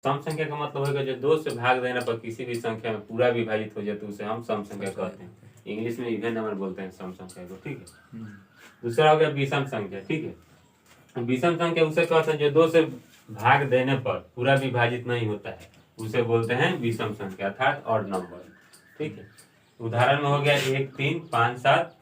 सम संख्या का मतलब होगा जो 2 से भाग देने पर किसी भी संख्या में पूरा विभाजित हो जाए तो उसे हम सम संख्या कहते हैं। इंग्लिश में इवन नंबर बोलते हैं सम संख्या को, ठीक है। दूसरा हो गया विषम संख्या, ठीक है। विषम संख्या उसे कहते हैं जो 2 से भाग देने पर पूरा विभाजित नहीं होता है, उसे बोलते हैं विषम संख्या अर्थात ऑड नंबर, ठीक है। उदाहरण में हो गया 1, 3, 5, 7,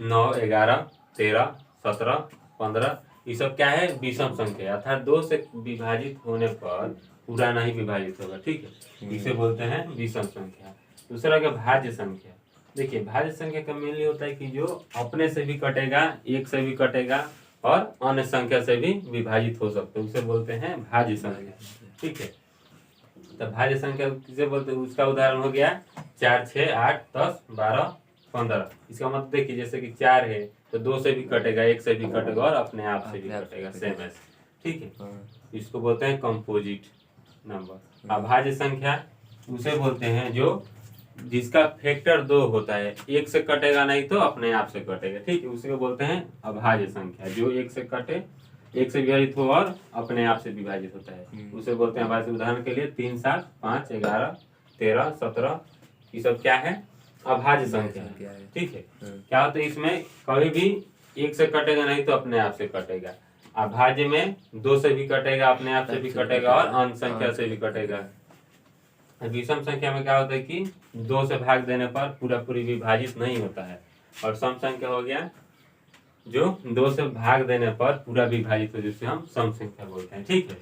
9, 11, 13, 17, 15, ये सब क्या है? विषम संख्या अर्थात 2 से विभाजित होने पर पूरा नहीं विभाजित होगा, ठीक है। इसे बोलते हैं विषम संख्या। दूसरा क्या? भाज्य संख्या। देखिए भाज्य संख्या का मेनली होता है कि जो अपने से भी कटेगा, एक से भी कटेगा और अन्य संख्या से भी विभाजित हो सकते हैं, उसे बोलते हैं भाज्य संख्या, ठीक है। तो भाज्य संख्या किसे बोलते हैं? उसका उदाहरण हो गया 4, 6, 8, 10, 12, 15। इसका मतलब देखिए जैसे कि 4 है तो 2 से भी कटेगा, 1 से भी कटेगा और अपने आप से भी कटेगा, सेम ऐसे, ठीक है। इसको बोलते हैं कंपोजिट नंबर। अभाज्य संख्या उसे बोलते हैं जो जिसका फैक्टर 2 होता है, 1 से कटेगा नहीं तो अपने आप से कटेगा, ठीक है। उसी को बोलते हैं अभाज्य संख्या, जो 1 से कटे, 1 से विभाजित हो और अपने आप से विभाजित होता है, उसे बोलते हैं अभाज्य। उदाहरण के लिए 3, 7, 5, 11, 13, 17, ये सब क्या है? अभाज्य संख्या है, ठीक है। क्या होता है इसमें? कभी भी 1 से कटेगा नहीं तो अपने आप से कटेगा। अभाज्य में 2 से भी कटेगा, अपने आप से भी कटेगा और अन्य संख्या से भी कटेगा। विषम संख्या में क्या होता है कि 2 से भाग देने पर पूरा पूरी विभाजित नहीं होता है। और सम संख्या हो गया जो 2 से भाग देने पर पूरा विभाजित हो, जिसे हम सम संख्या बोलते हैं, ठीक है।